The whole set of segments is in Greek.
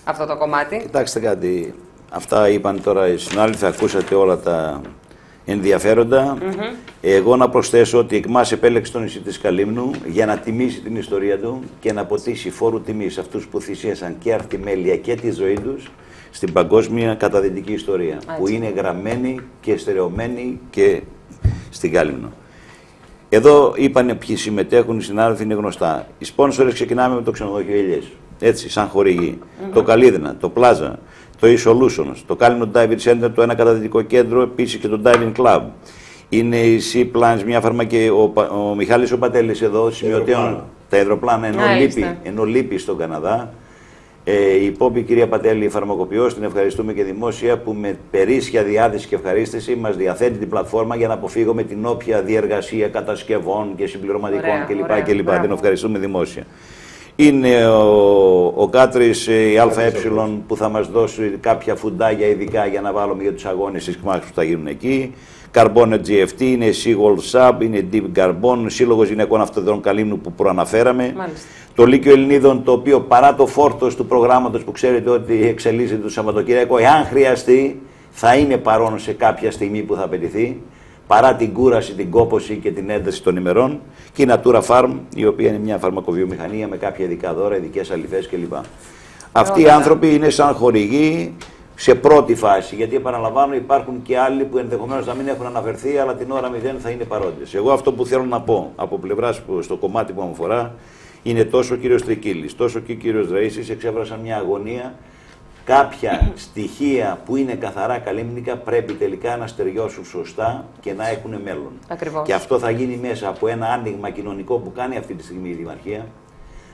αυτό το κομμάτι. Κοιτάξτε κάτι. Αυτά είπαν τώρα οι συνάδελφοι, ακούσατε όλα τα ενδιαφέροντα. Εγώ να προσθέσω ότι η ΕΚΜΑΣ επέλεξε το νησί της Καλύμνου για να τιμήσει την ιστορία του και να ποτίσει φόρου τιμή σε αυτούς που θυσίασαν και αρτιμέλεια και τη ζωή τους στην παγκόσμια καταδυτική ιστορία. Που είναι γραμμένη και στερεωμένη και στην Καλύμνο. Εδώ είπανε ποιοι συμμετέχουν, οι συνάδελφοι είναι γνωστά. Οι σπόνσορες ξεκινάμε με το ξενοδοχείο Ελιές. Έτσι, σαν χορηγή. Το Καλύδνα, το Πλάζα, το E-Solutions, το Καλύμνο Diving Center, το ένα καταδυτικό κέντρο, επίσης και το Diving Club. Είναι η Sea-Plans, μια φαρμακεία, ο Μιχάλης ο Πατέλης εδώ, σημειωτέων, τα υδροπλάνα ενώ λείπει στον Καναδά. Η υπόπη κυρία Πατέλη, η φαρμακοποιός, την ευχαριστούμε και δημόσια που με περίσσια διάθεση και ευχαρίστηση μας διαθέτει την πλατφόρμα για να αποφύγουμε την όποια διεργασία κατασκευών και συμπληρωματικών κλπ. Την ευχαριστούμε δημόσια. Είναι ο Κάτρης, η ΑΕ που θα μας δώσει κάποια φουντάγια ειδικά για να βάλουμε για τους αγώνες της ΚΜΑΣ που θα γίνουν εκεί. Καρμπόνε GFT, είναι Seagull Sub, είναι Deep Carbon, Σύλλογος Γυναικών Αυτοδρών Καλύμνου που προαναφέραμε. Μάλιστα. Το Λύκειο Ελληνίδων, το οποίο παρά το φόρτος του προγράμματος που ξέρετε ότι εξελίσσεται το Σαββατοκύριακο, εάν χρειαστεί, θα είναι παρόν σε κάποια στιγμή που θα απαιτηθεί, παρά την κούραση, την κόπωση και την ένταση των ημερών. Και η Natura Farm, η οποία είναι μια φαρμακοβιομηχανία με κάποια ειδικά δώρα, ειδικές αλυφές κλπ. Αυτοί οι άνθρωποι είναι σαν χορηγοί σε πρώτη φάση, γιατί επαναλαμβάνω υπάρχουν και άλλοι που ενδεχομένως να μην έχουν αναφερθεί, αλλά την ώρα 0 θα είναι παρόντες. Εγώ αυτό που θέλω να πω από πλευράς στο κομμάτι που μου αφορά, είναι τόσο ο κύριος Τρικίλης, τόσο και ο κύριος Ραΐσης εξέφρασαν μια αγωνία. Κάποια στοιχεία που είναι καθαρά καλύμνικα πρέπει τελικά να στεριώσουν σωστά και να έχουν μέλλον. Ακριβώς. Και αυτό θα γίνει μέσα από ένα άνοιγμα κοινωνικό που κάνει αυτή τη στιγμή η Δημαρχία.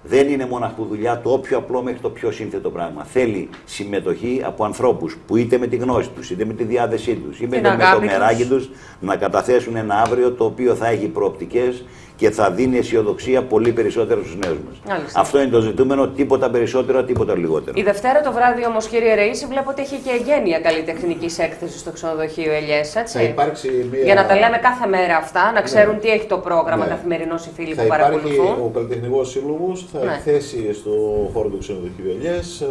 Δεν είναι μοναχού δουλειά το όποιο απλό μέχρι το πιο σύνθετο πράγμα. Θέλει συμμετοχή από ανθρώπους που είτε με τη γνώση τους, είτε με τη διάθεσή τους, είτε με το μεράκι τους να καταθέσουν ένα αύριο το οποίο θα έχει προοπτικές και θα δίνει αισιοδοξία πολύ περισσότερο στους νέους μας. Αυτό είναι το ζητούμενο, τίποτα περισσότερο, τίποτα λιγότερο. Η Δευτέρα το βράδυ όμως, κύριε Ραΐση, βλέπω ότι έχει και εγγένεια καλλιτεχνικής έκθεσης στο ξενοδοχείο Ελιές, έτσι. Θα υπάρξει μια... Για να τα λέμε κάθε μέρα αυτά, να ξέρουν τι έχει το πρόγραμμα καθημερινός οι φίλοι που παρακολουθούν. Ο Καλλιτεχνικός Σύλλογος θα εκθέσει στο χώρο του ξενοδοχείου Ελιές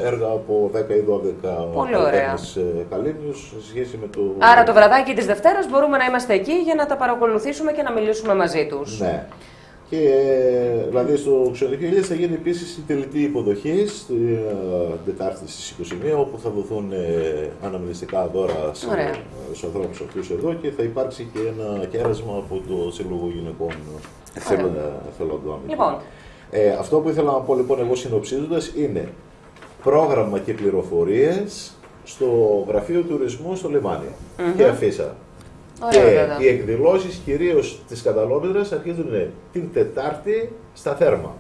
έργα από 10 ή 12 καλλιτέχνες Καλύμνους σε σχέση με το... Άρα το βραδάκι της Δευτέρας μπορούμε να είμαστε εκεί για να τα παρακολουθήσουμε και να μιλήσουμε μαζί τους. Ναι. Και δηλαδή στο ξενοδοχείο Ελιές θα γίνει επίσης η τελετή υποδοχής την Τετάρτη στις 21, όπου θα δοθούν αναμνηστικά δώρα στους ανθρώπους αυτούς εδώ και θα υπάρξει και ένα κέρασμα από το Σύλλογο Γυναικών Εθελοντών. Λοιπόν. Αυτό που ήθελα να πω λοιπόν εγώ συνοψίζοντας είναι πρόγραμμα και πληροφορίες στο Γραφείο Τουρισμού στο Λιμάνι και αφήσα. Και οι εκδηλώσεις κυρίως της Καταλόμητρας αρχίζουν την Τετάρτη στα Θέρμα.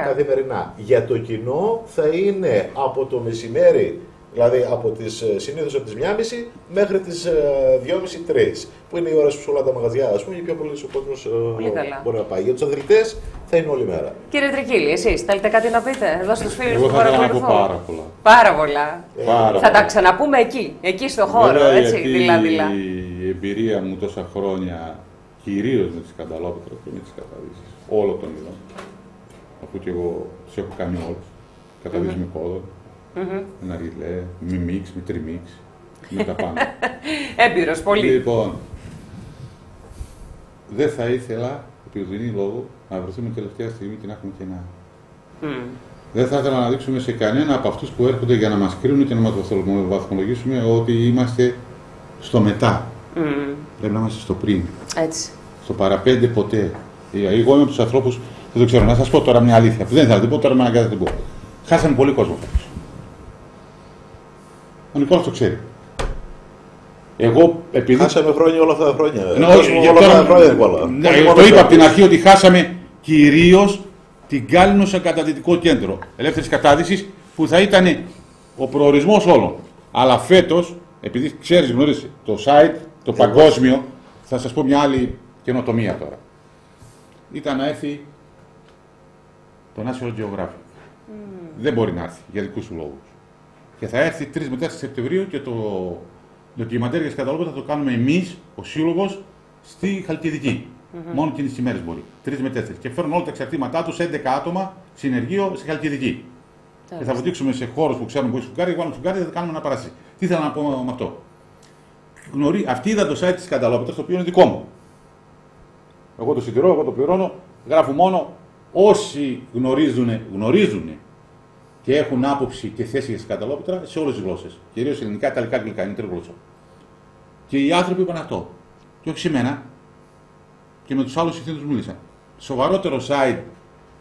Καθημερινά. Για το κοινό θα είναι από το μεσημέρι, δηλαδή συνήθως από τις 1.30 μέχρι τις 2.30-3, που είναι οι ώρες που σε όλα τα μαγαζιά, ας πούμε, και πιο πολύ ο κόσμος μπορεί να πάει. Για τους αθλητές θα είναι όλη μέρα. Κύριε Τρικίλη, εσείς θέλετε κάτι να πείτε εδώ στους φίλους που παρακολουθούν? Πάρα πολλά. Πάρα πολλά. Θα τα ξαναπούμε εκεί στο χώρο, έτσι, δειλά-δειλά. Η εμπειρία μου τόσα χρόνια, κυρίως με τις Σκανδαλόπετρες και με τις καταδύσεις όλων των ειδών, αφού και εγώ τις έχω κάνει όλες, καταδύσεις με κόδωνα, με ναργιλέ, με μίξ, με τριμίξ, με τα πάντα. Έμπειρος, πολύ. Λοιπόν, δεν θα ήθελα, επί ουδενή λόγο, να βρεθούμε τελευταία στιγμή και να έχουμε κενά. Δεν θα ήθελα να δείξουμε σε κανένα από αυτούς που έρχονται για να μας κρίνουν και να μας βαθμολογήσουμε ότι είμαστε στο μετά. Πρέπει να είμαστε στο πριν. Έτσι. Στο παραπέντε ποτέ. Εγώ είμαι από τους ανθρώπους, δεν το ξέρω, να σας πω τώρα μια αλήθεια που δεν θα την πω, τώρα με αναγκάζω να την πω. Χάσαμε πολύ κόσμο φέτος. Ο Νικόλας το ξέρει. Εγώ επειδή. Χάσαμε χρόνια όλα αυτά τα χρόνια. Το είπα από την αρχή ότι χάσαμε κυρίως την Κάλυμνο σε καταδυτικό κέντρο ελεύθερης κατάδυσης που θα ήταν ο προορισμός όλων. Αλλά φέτος, επειδή ξέρεις, γνωρίζεις το site, το παγκόσμιο, θα σας πω μια άλλη καινοτομία τώρα. Ήταν να έρθει το National Geographic. Δεν μπορεί να έρθει για δικούς του λόγους. Και θα έρθει 3 με 4 Σεπτεμβρίου και το ντοκιμαντέρ για τις Καταλόμητρες θα το κάνουμε εμείς, ο Σύλλογος, στη Χαλκιδική. Μόνο εκείνες τις ημέρες μπορεί. 3 με 4. Και φέρνουν όλα τα εξαρτήματά τους, 11 άτομα, συνεργείο στη Χαλκιδική. Και θα βουτήξουμε σε χώρους που ξέρουμε που έχει σφουγγάρι, εγώ σφουγγάρι δεν θα κάνουμε ένα παράσι. Τι θέλω να πω με αυτό. Αυτοί είδαν το site της Σκανδαλόπιτρας, το οποίο είναι δικό μου. Εγώ το συντηρώ, εγώ το πληρώνω, γράφω μόνο όσοι γνωρίζουν και έχουν άποψη και θέση για Σκανδαλόπιτρα σε όλες τις γλώσσες. Κυρίως ελληνικά, ιταλικά, αγγλικά, είναι τριγλώσσα. Και οι άνθρωποι είπαν αυτό. Και όχι σε μένα, και με τους άλλους συνθήκους μίλησαν. Σοβαρότερο site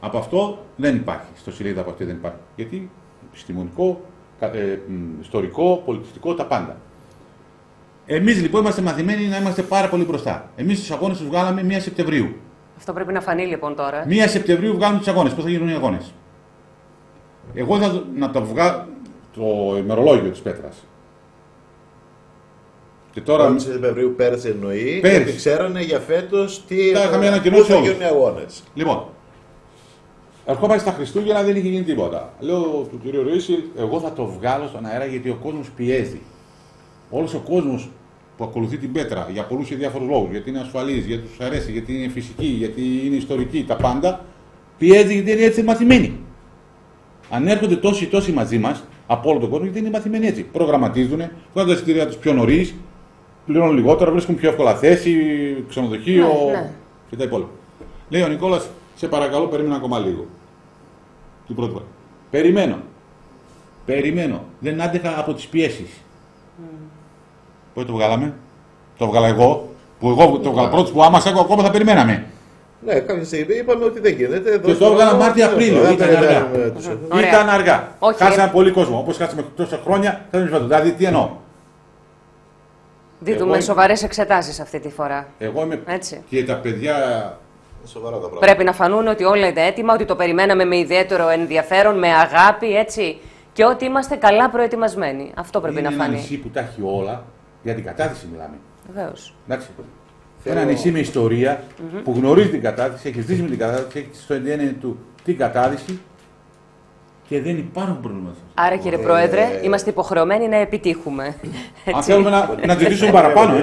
από αυτό δεν υπάρχει. Στο σελίδα από αυτή δεν υπάρχει. Γιατί επιστημονικό, ιστορικό, πολιτιστικό, τα πάντα. Εμείς λοιπόν είμαστε μαθημένοι να είμαστε πάρα πολύ μπροστά. Εμείς τους αγώνες τους βγάλαμε 1 Σεπτεμβρίου. Αυτό πρέπει να φανεί λοιπόν τώρα. 1 Σεπτεμβρίου βγάλουμε τους αγώνες. Πώς θα γίνουν οι αγώνες. Εγώ θα να τα βγάλω το ημερολόγιο της Πέτρας. Και τώρα. 1 Σεπτεμβρίου πέρσι εννοεί. Γιατί ξέρανε για φέτος τι θα γίνουν οι αγώνες. Λοιπόν, ερχόμαστε στα Χριστούγεννα, δεν είχε γίνει τίποτα. Λέω του κ. Ροίση, εγώ θα το βγάλω στον αέρα γιατί ο κόσμος πιέζει. Όλος ο κόσμος που ακολουθεί την Πέτρα για πολλούς και διάφορους λόγους, γιατί είναι ασφαλής, γιατί τους αρέσει, γιατί είναι φυσική, γιατί είναι ιστορική, τα πάντα, πιέζει γιατί είναι έτσι μαθημένοι. Αν έρχονται τόσοι μαζί μας, από όλο τον κόσμο, γιατί είναι μαθημένοι έτσι. Προγραμματίζουν, βγάζουν τα εισιτήρια τους πιο νωρίς, πληρώνουν λιγότερα, βρίσκουν πιο εύκολα θέση, ξενοδοχείο και τα υπόλοιπα. Λέει ο Νικόλας, σε παρακαλώ, περίμενα ακόμα λίγο. Την πρώτη φορά. Περιμένω. Δεν άντεχα από τις πιέσεις. Πότε το βγάλαμε, το βγάλα εγώ, που εγώ το βγάλα πρώτος που άμα ακόμα θα περιμέναμε. Ναι, κάποια στιγμή είπαμε ότι δεν γίνεται. Και το έβγαλα Μάρτιο-Απρίλιο. Ήταν αργά. Χάσαμε πολύ κόσμο. Όπως χάσαμε τόσα χρόνια, θα μην δηλαδή τι εννοώ. Δίδουμε σοβαρές εξετάσεις αυτή τη φορά. Εγώ είμαι. Έτσι. Και τα παιδιά. Σοβαρά τα πράγματα. Πρέπει να φανούν ότι όλα είναι έτοιμα, ότι το περιμέναμε με ιδιαίτερο ενδιαφέρον, με αγάπη, έτσι. Και ότι είμαστε καλά προετοιμασμένοι. Αυτό πρέπει να φανεί. Είναι ένα νησί που τα έχει όλα, για την κατάθεση μιλάμε. Βεβαίως. Ένα νησί με ιστορία που γνωρίζει την κατάθεση, έχει ζήσει με την κατάθεση, έχει στο εντένε του την κατάθεση και δεν υπάρχουν προβλήματα. Άρα, κύριε Πρόεδρε, είμαστε υποχρεωμένοι να επιτύχουμε. Αν θέλουμε να ζητήσουμε παραπάνω.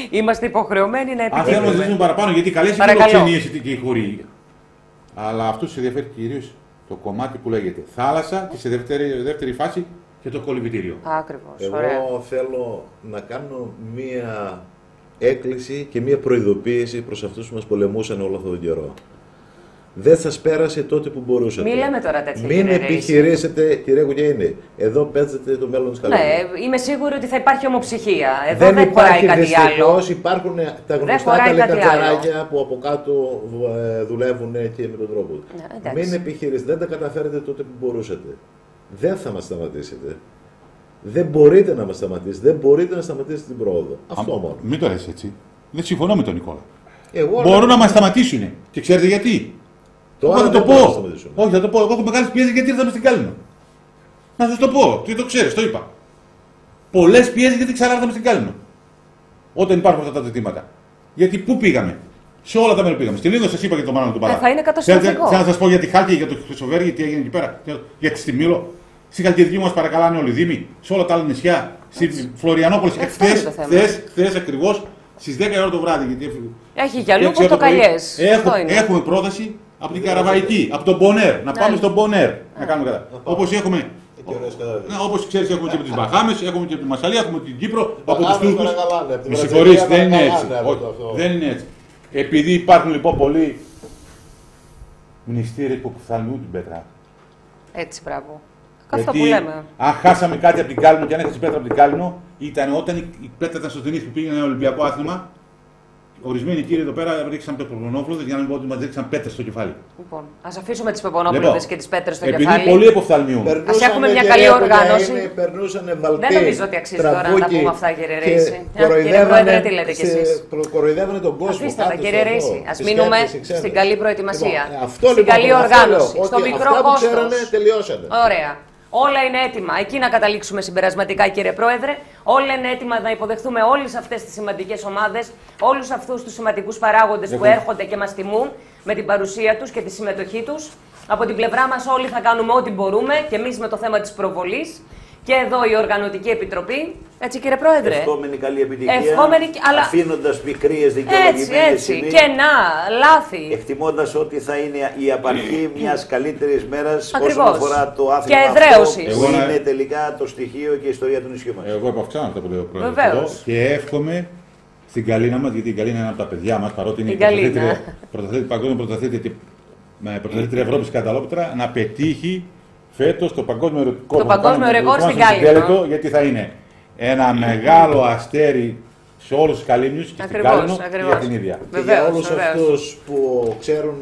Είμαστε υποχρεωμένοι να επιτύχουμε. Αν θέλουμε να ζητήσουμε παραπάνω, γιατί καλές είναι φιλοξενίες και οι χωροί. Αλλά αυτό σε ενδιαφέρει κυρίως το κομμάτι που λέγεται θάλασσα και σε δεύτερη φάση και το κολυμπητήριο. Ακριβώς. Εγώ θέλω να κάνω μία έκκληση και μία προειδοποίηση προς αυτούς που μας πολεμούσαν όλο αυτόν τον καιρό. Δεν σας πέρασε τότε που μπορούσατε. Μην λέμε τώρα τέτοια. Μην επιχειρήσετε, κυρία Κουγιαίνη, εδώ παίζετε το μέλλον της Καλύμνου. Ναι, είμαι σίγουρη ότι θα υπάρχει ομοψυχία. Εδώ δεν χωράει κάτι άλλο. Υπάρχουν τα γνωστά καλεκατσαράκια που από κάτω δουλεύουν και με τον τρόπο. Ναι, μην επιχειρήσετε, δεν τα καταφέρετε τότε που μπορούσατε. Δεν θα μας σταματήσετε. Δεν μπορείτε να μας σταματήσετε, δεν μπορείτε να σταματήσετε την πρόοδο. Αυτό μόνο. Μην το λες έτσι. Δεν συμφωνώ με τον Νικόλα. Μπορούν να μας σταματήσουν. Και ξέρετε γιατί. Τώρα θα το πω. Όχι, θα το πω. Εγώ έχω μεγάλες πιέσεις γιατί ήρθαμε στην Κάλυμνο. Να σας το πω. Τι το ξέρεις, το είπα. Πολλές πιέσεις γιατί ξανάρθαμε στην Κάλυμνο. Όταν υπάρχουν αυτά τα ζητήματα. Γιατί πού πήγαμε. Σε όλα τα μέρη πήγαμε. Στη Λίδο σας είπα για το Μάνο του Παρά. Θα είναι καταστροφικό. Θέλω να σας πω για τη Χάλκη, για το Χρυσοβέργη, τι έγινε εκεί πέρα. Για τη Στιμήλο. Στη Χαλκιδική μας παρακαλάνε όλοι οι Δήμοι. Σε όλα τα άλλα νησιά. Στη Φλωριανόπολη. Χθες ακριβώς στις 10 ώρα το βράδυ. Γιατί έχει για λόγω πορτοκαλιές. Έχουμε πρόταση από την Καραβαϊκή, από τον Μπονέρ. Να πάμε στον Μπονέρ. Να κάνουμε κατά. Όπως έχουμε. Όπως ξέρεις, έχουμε και από τις Μπαχάμες, έχουμε και από τη Μασσαλία, έχουμε την Κύπρο, από τους Τούρκους. Με συγχωρείς, δεν είναι έτσι. Δεν είναι έτσι. Επειδή υπάρχουν λοιπόν πολλοί μνηστήρες που φθαλμιούν την Πέτρα. Έτσι, μπράβο. Αυτό που λέμε. Αν χάσαμε κάτι από την Κάλυμνο και αν έχασε Πέτρα από την Κάλυμνο, ήταν όταν η Πέτρα ήταν στο Δενής που πήγαινε ένα Ολυμπιακό άθλημα. Ορισμένοι κύριοι εδώ πέρα ρίξαν πεπονόπλωδες για να μην πω ότι μας ρίξαν πέτρες στο κεφάλι. Λοιπόν, ας αφήσουμε τις πεπονόπλωδες και τις πέτρες στο κεφάλι. Επειδή πολλοί αποφθαλμιούν. Ας έχουμε μια καλή οργάνωση. Δεν νομίζω ότι αξίζει τώρα να τα πούμε αυτά, κύριε Ρίση. Κύριε Πρόεδρε, τι λέτε κι εσείς. Κοροϊδεύανε τον κόσμο. Αφήστε τα, κύριε Ρίση. Ας μείνουμε στην καλή προετοιμασία. Στην καλή οργάνωση. Στο μικρό κόστος. Ωραία. Όλα είναι έτοιμα. Εκεί να καταλήξουμε συμπερασματικά, κύριε Πρόεδρε. Όλα είναι έτοιμα να υποδεχθούμε όλες αυτές τις σημαντικές ομάδες, όλους αυτούς τους σημαντικούς παράγοντες που έρχονται και μας τιμούν με την παρουσία τους και τη συμμετοχή τους. Από την πλευρά μας όλοι θα κάνουμε ό,τι μπορούμε και εμείς με το θέμα της προβολής. Και εδώ η Οργανωτική Επιτροπή. Έτσι, κύριε Πρόεδρε. Ευχόμενη καλή επιτυχία. Αλλά... αφήνοντας πικρίες δικαιολογημένες σημείες. Κενά, λάθη. Εκτιμώντας ότι θα είναι η απαρχή μιας καλύτερης μέρας όσον Ακριβώς. αφορά το άθλημα και εδραίωσης. αυτό που είναι τελικά το στοιχείο και η ιστορία του νησιού μας. Εγώ επαυξάνω αυτό που λέει ο Πρόεδρος. Βεβαίως. Και εύχομαι στην Καλίνα μας, γιατί η Καλίνα είναι ένα από τα παιδιά μας, παρότι είναι η παγκόσμια πρωταθλήτρια Ευρώπης Καταλόπτρα, να πετύχει φέτος το παγκόσμιο ρεκόρ στην Καλίνα. Γιατί θα είναι ένα μεγάλο αστέρι σε όλους τους Καλίνιους και στην Κάλινο και για την ίδια. Και για όλους αυτούς που ξέρουν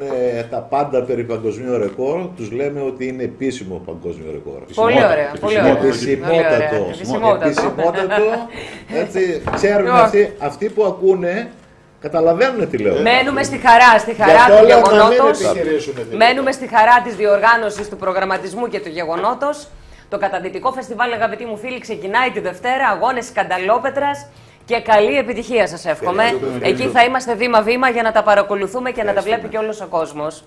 τα πάντα περί παγκοσμίου ρεκόρ, τους λέμε ότι είναι επίσημο παγκόσμιο ρεκόρ. Πολύ ωραία. Επισημότατο. Έτσι, ξέρουν αυτοί που ακούνε, καταλαβαίνουν τι λέω. Μένουμε στη χαρά του γεγονότος. Μένουμε στη χαρά της διοργάνωσης του προγραμματισμού και του γεγονότος. Το Καταδυτικό Φεστιβάλ, αγαπητοί μου φίλοι, ξεκινάει τη Δευτέρα, αγώνες Σκανταλόπετρας και καλή επιτυχία σας εύχομαι. Εκεί θα είμαστε βήμα-βήμα για να τα παρακολουθούμε και να τα βλέπει και όλος ο κόσμος.